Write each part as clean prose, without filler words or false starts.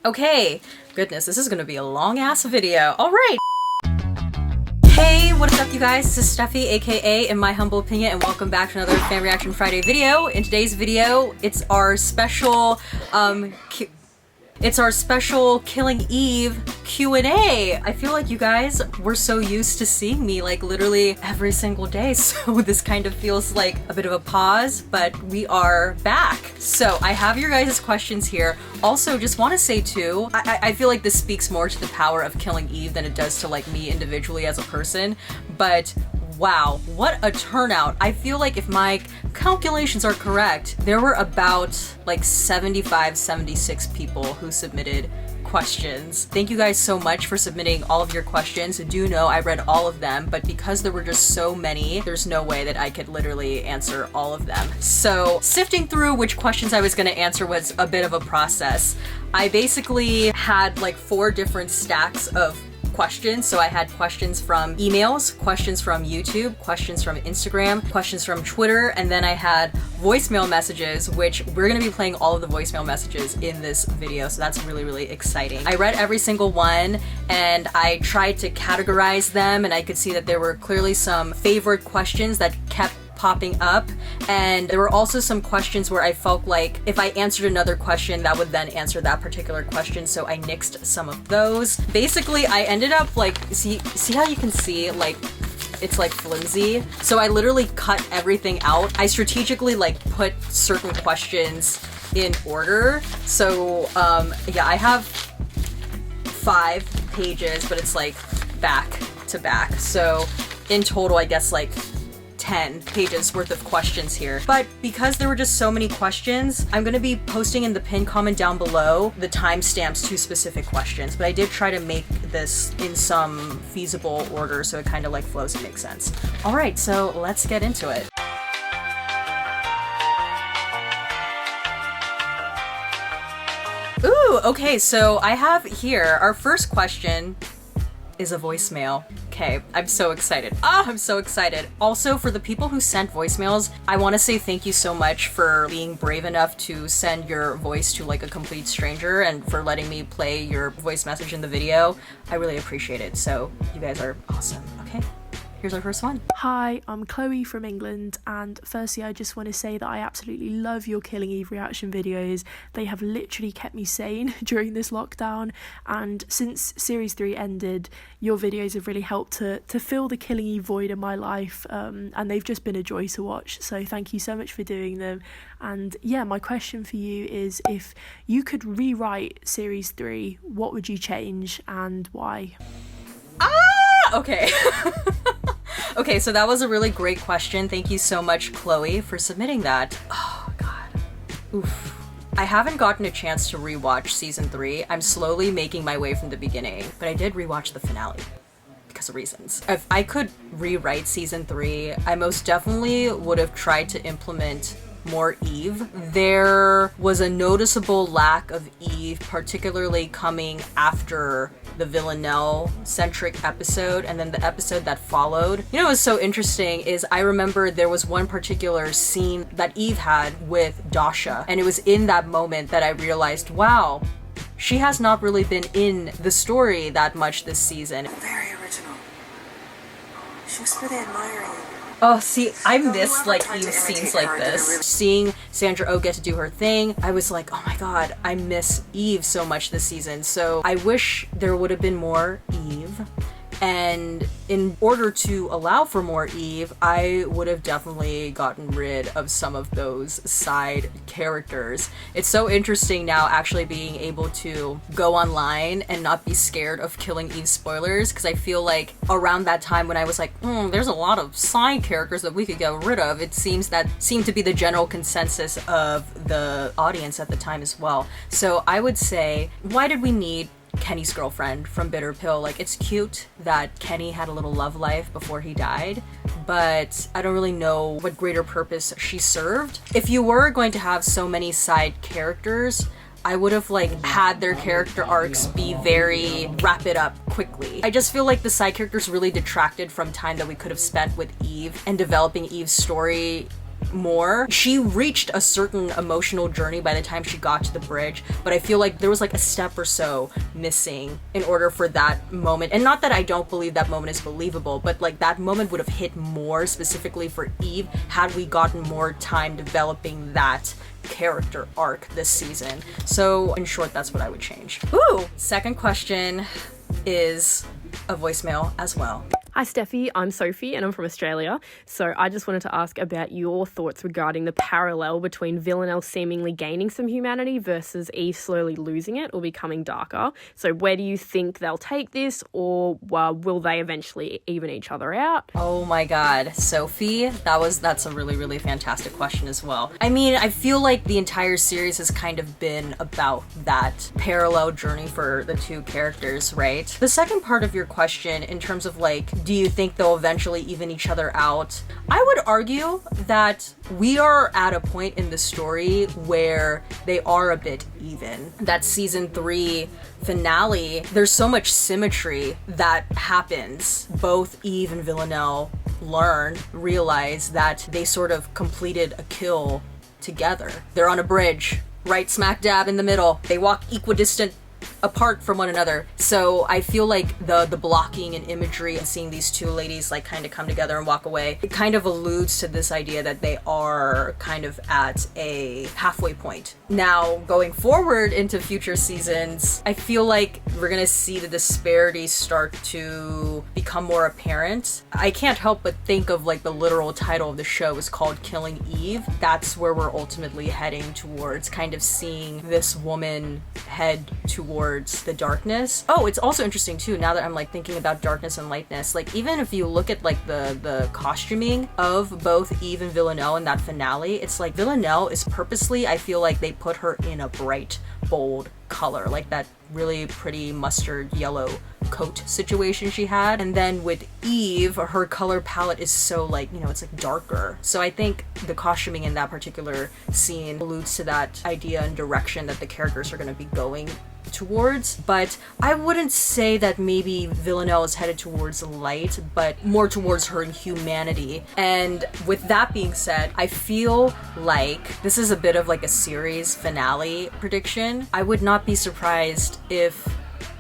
Okay, goodness, this is gonna be a long ass video. All right. Hey, what is up you guys? This is Steffi, aka In My Humble Opinion, and welcome back to another Fan Reaction Friday video. In today's video, it's our special, Killing Eve Q&A. I feel like you guys were so used to seeing me like literally every single day, so this kind of feels like a bit of a pause, but we are back. So I have your guys' questions here. Also, just want to say too, I feel like this speaks more to the power of Killing Eve than it does to like me individually as a person, but wow, what a turnout. I feel like if my calculations are correct, there were about like 75, 76 people who submitted questions. Thank you guys so much for submitting all of your questions. Do know I read all of them, but because there were just so many, there's no way that I could literally answer all of them. So sifting through which questions I was going to answer was a bit of a process. I basically had like 4 different stacks of questions. So I had questions from emails, questions from YouTube, questions from Instagram, questions from Twitter, and then I had voicemail messages, which we're going to be playing all of the voicemail messages in this video. So that's really, really exciting. I read every single one and I tried to categorize them, and I could see that there were clearly some favorite questions that kept popping up, and there were also some questions where I felt like if I answered another question that would then answer that particular question, so I nixed some of those. Basically I ended up like, see how you can see like it's like flimsy, so I literally cut everything out. I strategically like put certain questions in order, so yeah, I have 5 pages, but it's like back to back, so in total I guess like 10 pages worth of questions here. But because there were just so many questions, I'm going to be posting in the pinned comment down below the timestamps to specific questions, but I did try to make this in some feasible order so it kind of like flows and makes sense. All right, so let's get into it. Ooh, okay, so I have here our first question is a voicemail. Okay, I'm so excited. I'm so excited. Also, for the people who sent voicemails, I want to say thank you so much for being brave enough to send your voice to like a complete stranger and for letting me play your voice message in the video. I really appreciate it. So you guys are awesome. Okay, here's our first one. Hi, I'm Chloe from England, and firstly I just want to say that I absolutely love your Killing Eve reaction videos. They have literally kept me sane during this lockdown, and since series 3 ended, your videos have really helped to fill the Killing Eve void in my life, and they've just been a joy to watch, so thank you so much for doing them. And yeah, my question for you is, if you could rewrite series 3, what would you change and why? Okay. Okay, so that was a really great question. Thank you so much, Chloe, for submitting that. Oh, God. Oof. I haven't gotten a chance to rewatch season 3. I'm slowly making my way from the beginning, but I did rewatch the finale because of reasons. If I could rewrite season 3, I most definitely would have tried to implement more Eve. There was a noticeable lack of Eve, particularly coming after the Villanelle centric episode and then the episode that followed. You know what's so interesting is I remember there was one particular scene that Eve had with Dasha, and it was in that moment that I realized, wow, she has not really been in the story that much this season. Very original. She was really admiring. Oh, see, I miss like Eve scenes like this. Seeing Sandra Oh get to do her thing, I was like, oh my god, I miss Eve so much this season. So I wish there would have been more Eve. And in order to allow for more Eve, I would have definitely gotten rid of some of those side characters. It's so interesting now actually being able to go online and not be scared of Killing Eve spoilers, because I feel like around that time when I was like, there's a lot of side characters that we could get rid of, it seemed to be the general consensus of the audience at the time as well. So I would say, why did we need Kenny's girlfriend from Bitter Pill? Like, it's cute that Kenny had a little love life before he died, but I don't really know what greater purpose she served. If you were going to have so many side characters, I would have like had their character arcs be very wrap it up quickly. I just feel like the side characters really detracted from time that we could have spent with Eve and developing Eve's story more. She reached a certain emotional journey by the time she got to the bridge, but I feel like there was like a step or so missing in order for that moment. And not that I don't believe that moment is believable, but like that moment would have hit more specifically for Eve had we gotten more time developing that character arc this season. So in short, that's what I would change. Ooh, second question is a voicemail as well. Hi Steffi, I'm Sophie and I'm from Australia. So I just wanted to ask about your thoughts regarding the parallel between Villanelle seemingly gaining some humanity versus Eve slowly losing it or becoming darker. So where do you think they'll take this, or will they eventually even each other out? Oh my god, Sophie, that's a really, really fantastic question as well. I mean, I feel like the entire series has kind of been about that parallel journey for the two characters, right? The second part of your question, in terms of like, do you think they'll eventually even each other out? I would argue that we are at a point in the story where they are a bit even. That season 3 finale, there's so much symmetry that happens. Both Eve and Villanelle realize that they sort of completed a kill together. They're on a bridge, right smack dab in the middle. They walk equidistant apart from one another. So I feel like the blocking and imagery and seeing these two ladies like kind of come together and walk away, it kind of alludes to this idea that they are kind of at a halfway point. Now, going forward into future seasons, I feel like we're gonna see the disparities start to become more apparent. I can't help but think of like the literal title of the show is called Killing Eve. That's where we're ultimately heading towards, kind of seeing this woman head towards the darkness. Oh, it's also interesting too, now that I'm like thinking about darkness and lightness, like even if you look at like the costuming of both Eve and Villanelle in that finale, it's like Villanelle is purposely, I feel like they put her in a bright, bold color, like that really pretty mustard yellow coat situation she had. And then with Eve, her color palette is so like, you know, it's like darker. So I think the costuming in that particular scene alludes to that idea and direction that the characters are going to be going towards. But I wouldn't say that maybe Villanelle is headed towards light, but more towards her humanity. And with that being said, I feel like this is a bit of like a series finale prediction. I would not be surprised if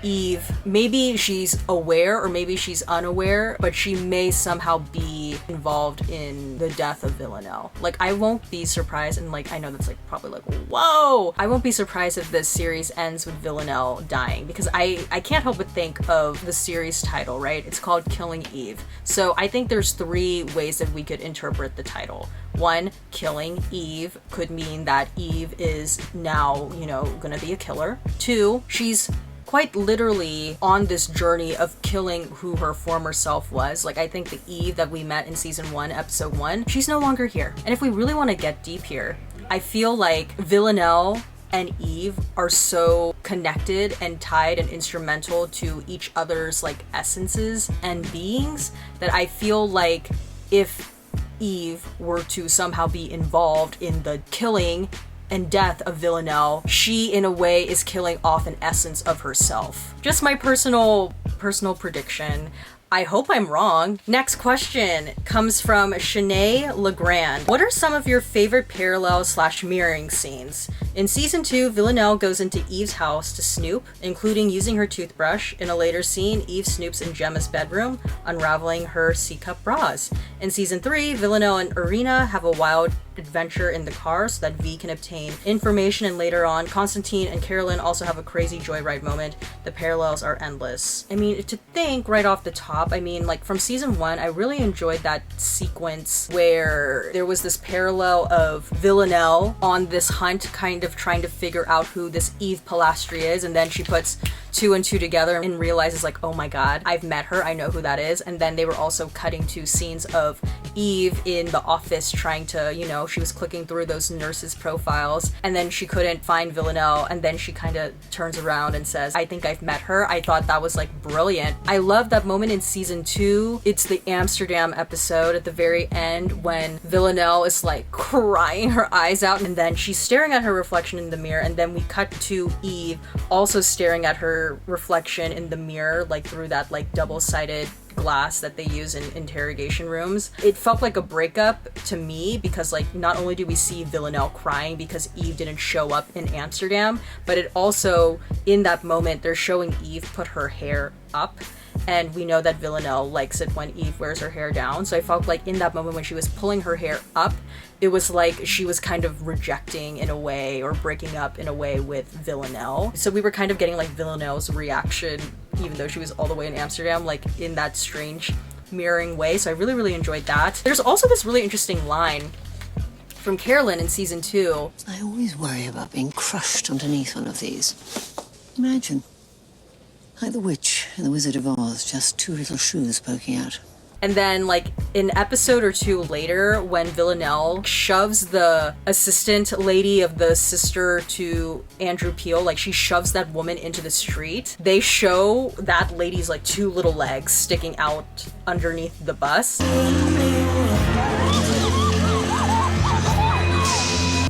Eve, maybe she's aware or maybe she's unaware, but she may somehow be involved in the death of Villanelle. Like, I won't be surprised, and like, I know that's like probably like, whoa! I won't be surprised if this series ends with Villanelle dying, because I can't help but think of the series title, right? It's called Killing Eve. So I think there's 3 ways that we could interpret the title. 1, Killing Eve could mean that Eve is now, you know, gonna be a killer. 2, she's quite literally on this journey of killing who her former self was. Like, I think the Eve that we met in season 1, episode 1, she's no longer here. And if we really want to get deep here, I feel like Villanelle and Eve are so connected and tied and instrumental to each other's like essences and beings that I feel like if Eve were to somehow be involved in the killing and death of Villanelle, she in a way is killing off an essence of herself. Just my personal prediction. I hope I'm wrong. Next question comes from Shanae Legrand. What are some of your favorite parallel/mirroring scenes? In season 2, Villanelle goes into Eve's house to snoop, including using her toothbrush. In a later scene, Eve snoops in Gemma's bedroom, unraveling her C-cup bras. In season 3, Villanelle and Irina have a wild adventure in the car so that V can obtain information, and later on, Constantine and Carolyn also have a crazy joyride moment. The parallels are endless. I mean, to think right off the top, I mean, like from season 1, I really enjoyed that sequence where there was this parallel of Villanelle on this hunt, kind of trying to figure out who this Eve Pilastri is, and then she puts 2 and 2 together and realizes like, oh my god, I've met her, I know who that is. And then they were also cutting to scenes of Eve in the office trying to, you know, she was clicking through those nurses' profiles and then she couldn't find Villanelle, and then she kind of turns around and says, I think I've met her. I thought that was like brilliant. I love that moment in season 2. It's the Amsterdam episode at the very end when Villanelle is like crying her eyes out, and then she's staring at her reflection in the mirror, and then we cut to Eve also staring at her reflection in the mirror, like through that like double-sided glass that they use in interrogation rooms. It felt like a breakup to me because like not only do we see Villanelle crying because Eve didn't show up in Amsterdam, but it also, in that moment, they're showing Eve put her hair up. And we know that Villanelle likes it when Eve wears her hair down. So I felt like in that moment when she was pulling her hair up, it was like she was kind of rejecting in a way or breaking up in a way with Villanelle. So we were kind of getting like Villanelle's reaction, even though she was all the way in Amsterdam, like in that strange mirroring way. So I really, really enjoyed that. There's also this really interesting line from Carolyn in season 2. I always worry about being crushed underneath one of these. Imagine. Like the witch in the Wizard of Oz, just two little shoes poking out. And then, like, an episode or 2 later, when Villanelle shoves the assistant lady of the sister to Andrew Peel, like, she shoves that woman into the street, they show that lady's, like, 2 little legs sticking out underneath the bus.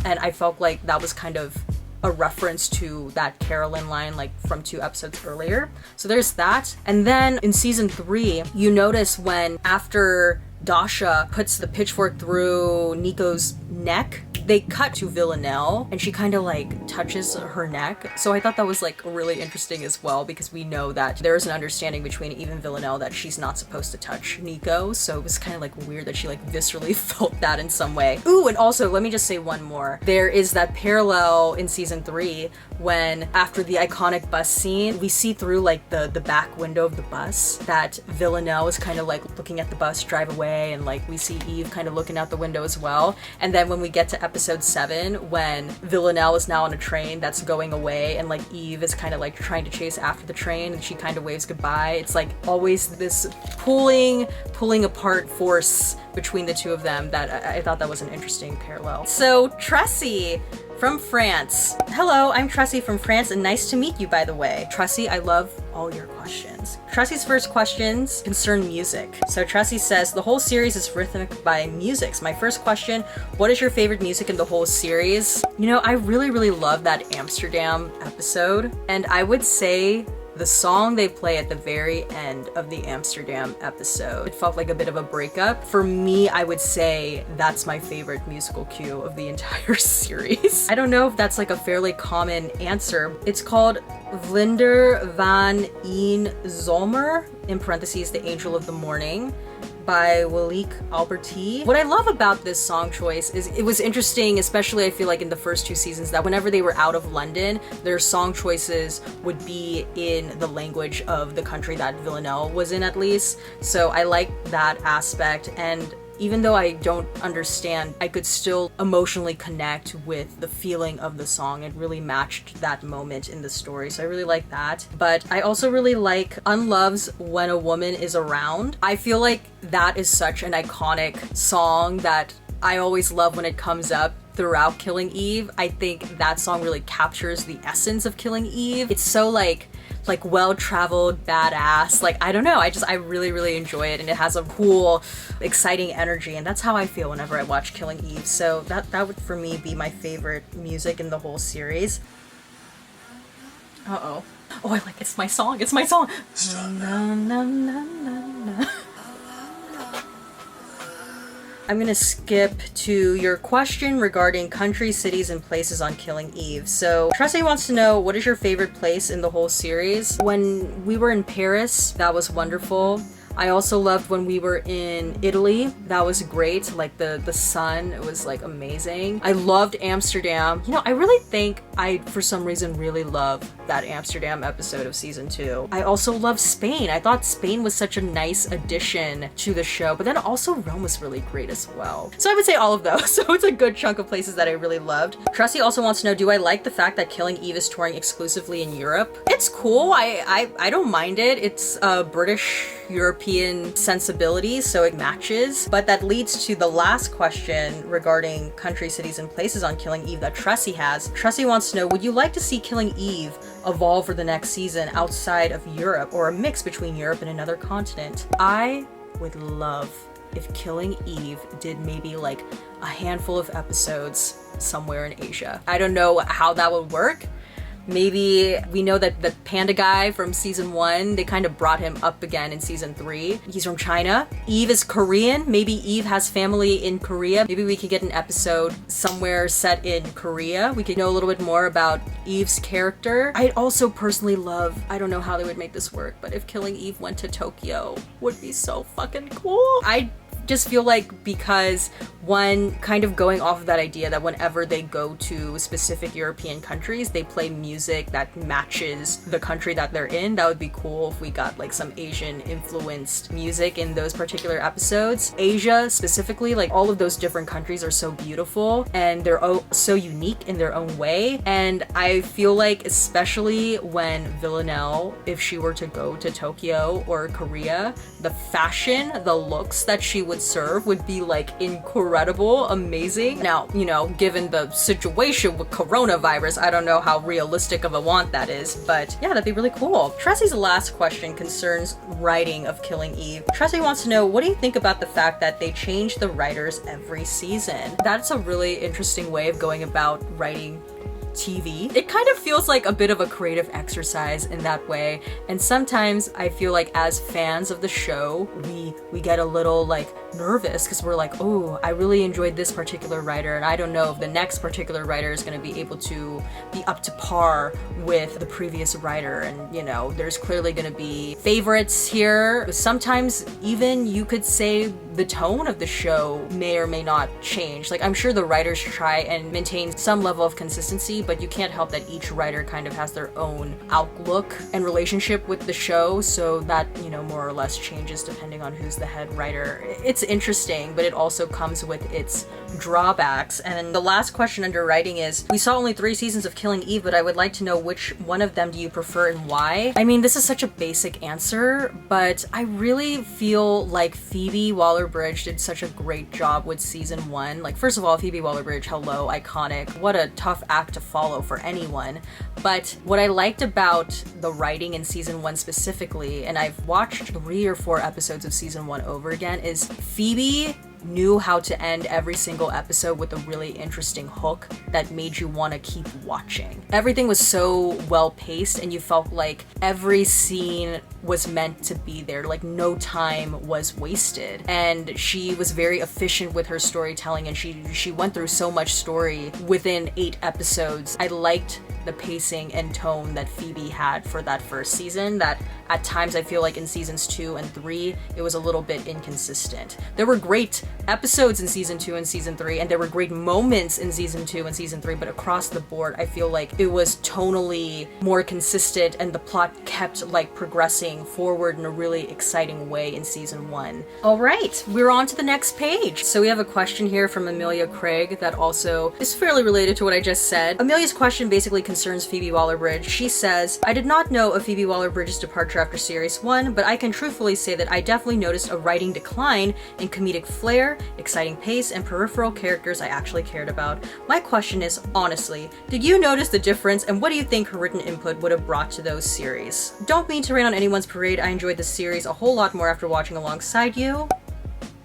And I felt like that was kind of a reference to that Carolyn line, like from 2 episodes earlier. So there's that. And then in season 3, you notice when after Dasha puts the pitchfork through Nico's neck, they cut to Villanelle and she kind of like touches her neck. So I thought that was like really interesting as well, because we know that there is an understanding between Eve and Villanelle that she's not supposed to touch Nico. So it was kind of like weird that she like viscerally felt that in some way. Ooh, and also let me just say one more. There is that parallel in season 3 when after the iconic bus scene, we see through like the back window of the bus that Villanelle is kind of like looking at the bus drive away, and like we see Eve kind of looking out the window as well. And then when we get to episode 7, when Villanelle is now on a train that's going away and like Eve is kind of like trying to chase after the train and she kind of waves goodbye, it's like always this pulling apart force between the 2 of them that I thought that was an interesting parallel. So Tressie from France. Hello, I'm Tressie from France, and nice to meet you, by the way. Tressie, I love all your questions. Tressie's first questions concern music. So Tressie says, the whole series is rhythmic by music. So my first question, what is your favorite music in the whole series? You know, I really, really love that Amsterdam episode, and I would say the song they play at the very end of the Amsterdam episode, it felt like a bit of a breakup. For me, I would say that's my favorite musical cue of the entire series. I don't know if that's like a fairly common answer. It's called Vlinder van een Zomer, in parentheses, The Angel of the Morning, by Waliek Alberti. What I love about this song choice is it was interesting, especially I feel like in the first 2 seasons, that whenever they were out of London, their song choices would be in the language of the country that Villanelle was in, at least. So I like that aspect, and even though I don't understand, I could still emotionally connect with the feeling of the song. It really matched that moment in the story, so I really like that. But I also really like Unlove's When a Woman Is Around. I feel like that is such an iconic song that I always love when it comes up throughout Killing Eve. I think that song really captures the essence of Killing Eve. It's so like well-traveled, badass. Like, I don't know, I really, really enjoy it, and it has a cool, exciting energy, and that's how I feel whenever I watch Killing Eve. So that would, for me, be my favorite music in the whole series. Oh, I like it's my song. Na, na, na, na, na. I'm gonna skip to your question regarding countries, cities, and places on Killing Eve. So Tressie wants to know, what is your favorite place in the whole series? When we were in Paris, that was wonderful. I also loved when we were in Italy. That was great. Like the sun, it was like amazing. I loved Amsterdam. You know, I really think I, for some reason, really love that Amsterdam episode of season 2. I also love Spain. I thought Spain was such a nice addition to the show, but then also Rome was really great as well. So I would say all of those. So it's a good chunk of places that I really loved. Tressie also wants to know, do I like the fact that Killing Eve is touring exclusively in Europe? It's cool. I don't mind it. It's British European sensibility, so it matches. But that leads to the last question regarding countries, cities, and places on Killing Eve that Tressie has. Tressie wants to know, would you like to see Killing Eve evolve for the next season outside of Europe, or a mix between Europe and another continent? I would love if Killing Eve did maybe like a handful of episodes somewhere in Asia. I don't know how that would work, Maybe we know that the panda guy from season 1, they kind of brought him up again in season 3. He's from China. Eve is Korean. Maybe Eve has family in Korea. Maybe we could get an episode somewhere set in Korea. We could know a little bit more about Eve's character. I'd also personally love, I don't know how they would make this work, but if Killing Eve went to Tokyo, would be so fucking cool. I just feel like, because one, kind of going off of that idea that whenever they go to specific European countries, they play music that matches the country that they're in. That would be cool if we got like some Asian influenced music in those particular episodes. Asia specifically, like all of those different countries are so beautiful and they're so unique in their own way. And I feel like, especially when Villanelle, if she were to go to Tokyo or Korea, the fashion, the looks that she would serve would be like incredible, amazing. Now, you know, given the situation with coronavirus, I don't know how realistic of a want that is, but yeah, that'd be really cool. Tressy's last question concerns writing of Killing Eve. Tressy wants to know, what do you think about the fact that they change the writers every season? That's a really interesting way of going about writing TV. It kind of feels like a bit of a creative exercise in that way, and sometimes I feel like as fans of the show, we get a little like nervous because we're like, oh, I really enjoyed this particular writer and I don't know if the next particular writer is going to be able to be up to par with the previous writer. And you know, there's clearly going to be favorites here. Sometimes even you could say the tone of the show may or may not change. Like, I'm sure the writers try and maintain some level of consistency, but you can't help that each writer kind of has their own outlook and relationship with the show, so that, you know, more or less changes depending on who's the head writer. It's interesting, but it also comes with its drawbacks. And then the last question under writing is, we saw only 3 seasons of Killing Eve, but I would like to know which one of them do you prefer and why? I mean, this is such a basic answer, but I really feel like Phoebe Waller-Bridge did such a great job with season 1. Like, first of all, Phoebe Waller-Bridge, hello, iconic. What a tough act to follow for anyone. But what I liked about the writing in season 1 specifically, and I've watched 3 or 4 episodes of season 1 over again, is Phoebe knew how to end every single episode with a really interesting hook that made you want to keep watching. Everything was so well paced and you felt like every scene was meant to be there, like no time was wasted. And she was very efficient with her storytelling, and she went through so much story within 8 episodes. I liked the pacing and tone that Phoebe had for that first season, that at times I feel like in seasons 2 and 3 it was a little bit inconsistent. There were great episodes in season 2 and season 3, and there were great moments in season 2 and season 3, but across the board I feel like it was tonally more consistent and the plot kept like progressing forward in a really exciting way in season 1. All right, we're on to the next page. So we have a question here from Amelia Craig that also is fairly related to what I just said. Amelia's question basically concerns Phoebe Waller-Bridge. She says, I did not know of Phoebe Waller-Bridge's departure after series 1, but I can truthfully say that I definitely noticed a writing decline in comedic flair, exciting pace, and peripheral characters I actually cared about. My question is, honestly, did you notice the difference, and what do you think her written input would have brought to those series? Don't mean to rain on anyone's parade, I enjoyed the series a whole lot more after watching alongside you.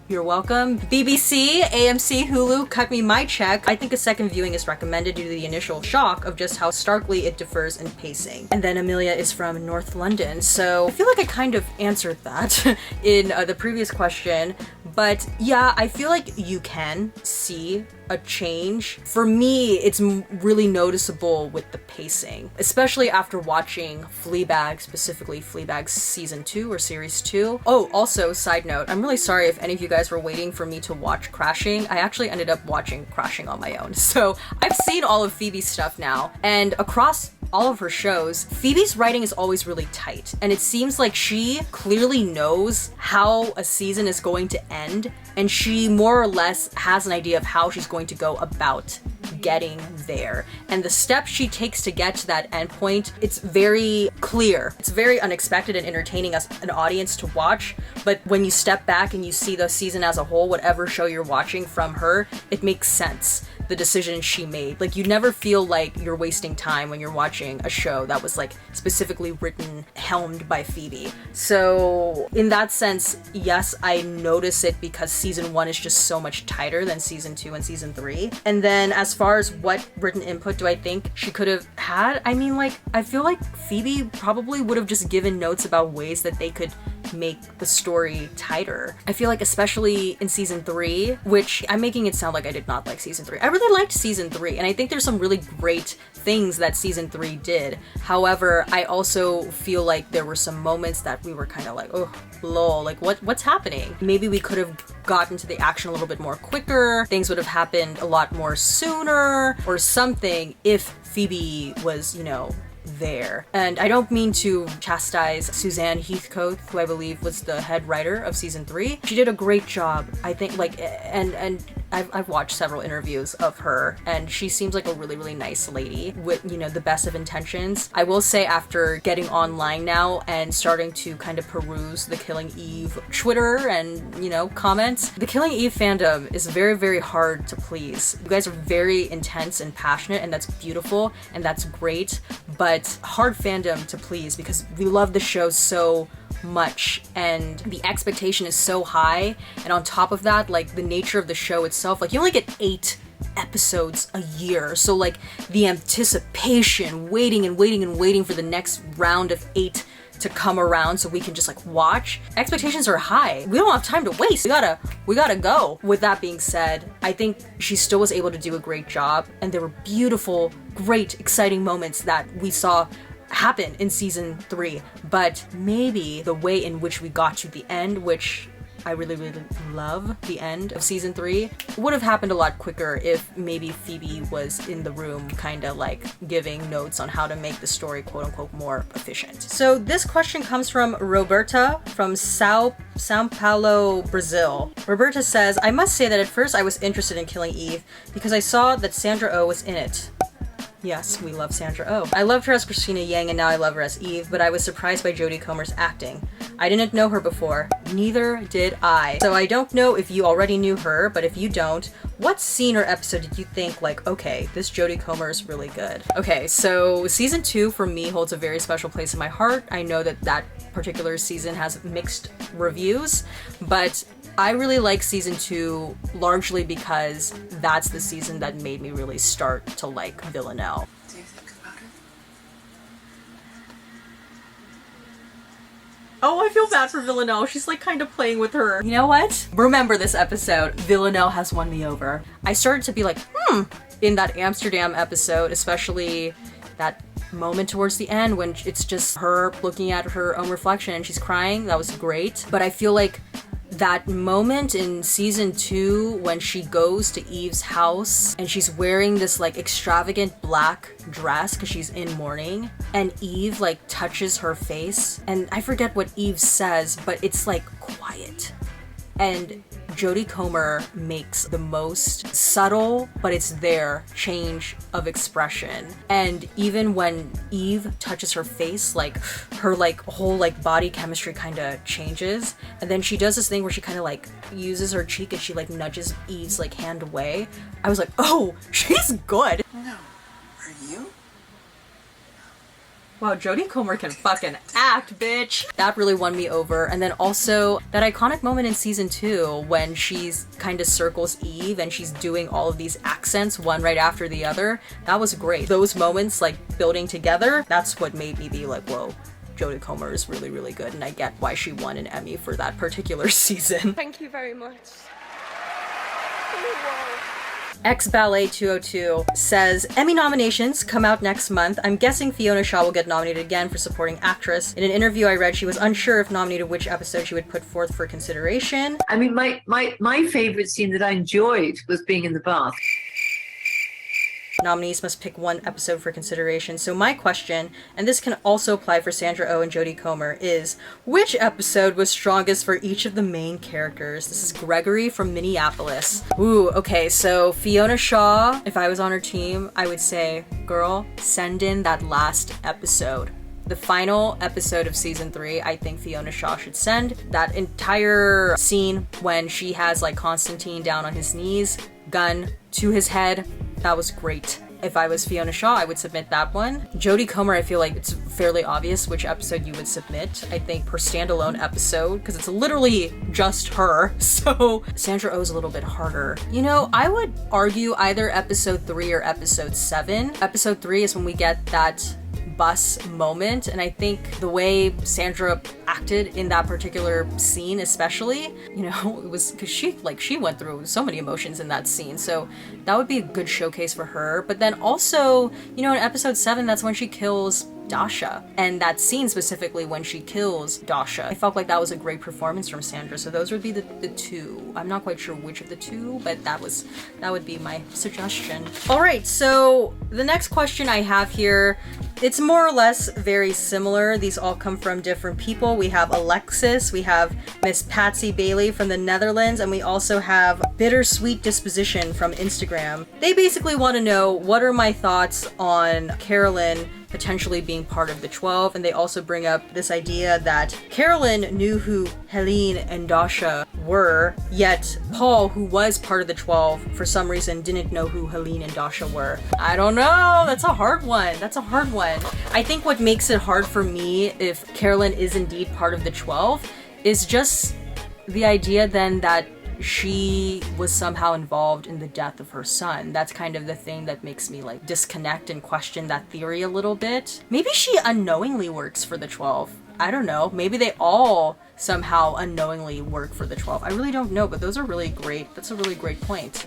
You're welcome. BBC, AMC, Hulu, cut me my check. I think a second viewing is recommended due to the initial shock of just how starkly it differs in pacing. And then Amelia is from North London, so I feel like I kind of answered that in the previous question. But yeah, I feel like you can see a change. For me, it's really noticeable with the pacing, especially after watching Fleabag, specifically Fleabag season 2 or series 2. Oh, also, side note, I'm really sorry if any of you guys were waiting for me to watch Crashing. I actually ended up watching Crashing on my own. So I've seen all of Phoebe's stuff now, and across all of her shows, Phoebe's writing is always really tight, and it seems like she clearly knows how a season is going to end, and she more or less has an idea of how she's going to go about getting there. And the steps she takes to get to that end point, it's very clear. It's very unexpected and entertaining as an audience to watch, but when you step back and you see the season as a whole, whatever show you're watching from her, it makes sense. the decisions she made. Like, you never feel like you're wasting time when you're watching a show that was like specifically written, helmed by Phoebe. So in that sense, yes, I notice it because season 1 is just so much tighter than season 2 and season 3. And then as far as what written input do I think she could have had, I mean, like, I feel like Phoebe probably would have just given notes about ways that they could make the story tighter. I feel like especially in season 3, which I'm making it sound like I did not like season 3. I really liked season 3, and I think there's some really great things that season 3 did. However, I also feel like there were some moments that we were kind of like, oh, lol, like what's happening? Maybe we could have gotten to the action a little bit more quicker. Things would have happened a lot more sooner or something if Phoebe was, you know, there. And I don't mean to chastise Suzanne Heathcote, who I believe was the head writer of season 3. She did a great job, I think, like, and I've watched several interviews of her, and she seems like a really, really nice lady with, you know, the best of intentions. I will say, after getting online now and starting to kind of peruse the Killing Eve Twitter and, you know, comments, the Killing Eve fandom is very, very hard to please. You guys are very intense and passionate, and that's beautiful, and that's great, but hard fandom to please because we love the show so much and the expectation is so high, and on top of that, like, the nature of the show itself, like, you only get 8 episodes a year, so like the anticipation, waiting and waiting and waiting for the next round of 8 to come around so we can just like watch. Expectations are high. We don't have time to waste. We gotta go. With that being said, I think she still was able to do a great job, and there were beautiful, great, exciting moments that we saw happen in season 3, but maybe the way in which we got to the end, which I really, really love, the end of season 3, would have happened a lot quicker if maybe Phoebe was in the room kind of like giving notes on how to make the story quote unquote more efficient. So this question comes from Roberta from Sao Paulo, Brazil. Roberta says, I must say that at first I was interested in Killing Eve because I saw that Sandra Oh was in it. Yes, we love Sandra Oh. I loved her as Christina Yang, and now I love her as Eve, but I was surprised by Jodie Comer's acting. I didn't know her before. Neither did I. So I don't know if you already knew her, but if you don't, what scene or episode did you think, like, okay, this Jodie Comer is really good? Okay, so season 2 for me holds a very special place in my heart. I know that that particular season has mixed reviews, but I really like season 2 largely because that's the season that made me really start to like Villanelle. Do you think about it? Oh, I feel bad for Villanelle. She's like kind of playing with her. You know what? Remember this episode. Villanelle has won me over. I started to be like, in that Amsterdam episode, especially that moment towards the end when it's just her looking at her own reflection and she's crying. That was great. But I feel like that moment in season 2 when she goes to Eve's house and she's wearing this like extravagant black dress because she's in mourning, and Eve like touches her face, and I forget what Eve says, but it's like quiet, and Jodie Comer makes the most subtle, but it's there, change of expression. And even when Eve touches her face, like her like whole like body chemistry kind of changes. And then she does this thing where she kind of like uses her cheek and she like nudges Eve's like hand away. I was like, oh, she's good. No. Are you? Wow, Jodie Comer can fucking act, bitch. That really won me over. And then also that iconic moment in season 2 when she's kind of circles Eve and she's doing all of these accents one right after the other. That was great. Those moments like building together, that's what made me be like, whoa, Jodie Comer is really, really good. And I get why she won an Emmy for that particular season. Thank you very much. X-Ballet 202 says, Emmy nominations come out next month. I'm guessing Fiona Shaw will get nominated again for supporting actress. In an interview I read, she was unsure if nominated which episode she would put forth for consideration. I mean, my favorite scene that I enjoyed was being in the bath. Nominees must pick one episode for consideration. So my question, and this can also apply for Sandra Oh and Jodie Comer, is which episode was strongest for each of the main characters? This is Gregory from Minneapolis. Ooh, okay, so Fiona Shaw, if I was on her team, I would say, girl, send in that last episode. The final episode of season 3, I think Fiona Shaw should send. That entire scene when she has like Constantine down on his knees, gun, to his head. That was great. If I was Fiona Shaw, I would submit that one. Jodie Comer, I feel like it's fairly obvious which episode you would submit. I think per standalone episode, because it's literally just her. So Sandra Oh is a little bit harder. You know, I would argue either episode 3 or episode 7. Episode 3 is when we get that bus moment, and I think the way Sandra acted in that particular scene especially, you know, it was because she went through so many emotions in that scene, so that would be a good showcase for her. But then also, you know, in episode 7, that's when she kills Dasha, and that scene specifically when she kills Dasha, I felt like that was a great performance from Sandra. So those would be the two. I'm not quite sure which of the two, but that would be my suggestion. All right, so the next question I have here, it's more or less very similar. These all come from different people. We have Alexis, we have Miss Patsy Bailey from the Netherlands, and we also have Bittersweet Disposition from Instagram. They basically want to know, what are my thoughts on Carolyn potentially being part of the 12, and they also bring up this idea that Carolyn knew who Helene and Dasha were, yet Paul, who was part of the 12, for some reason didn't know who Helene and Dasha were. I don't know, that's a hard one. I think what makes it hard for me, if Carolyn is indeed part of the 12, is just the idea then that she was somehow involved in the death of her son. That's kind of the thing that makes me like disconnect and question that theory a little bit. Maybe she unknowingly works for the 12. I don't know. Maybe they all somehow unknowingly work for the 12. I really don't know, but that's a really great point.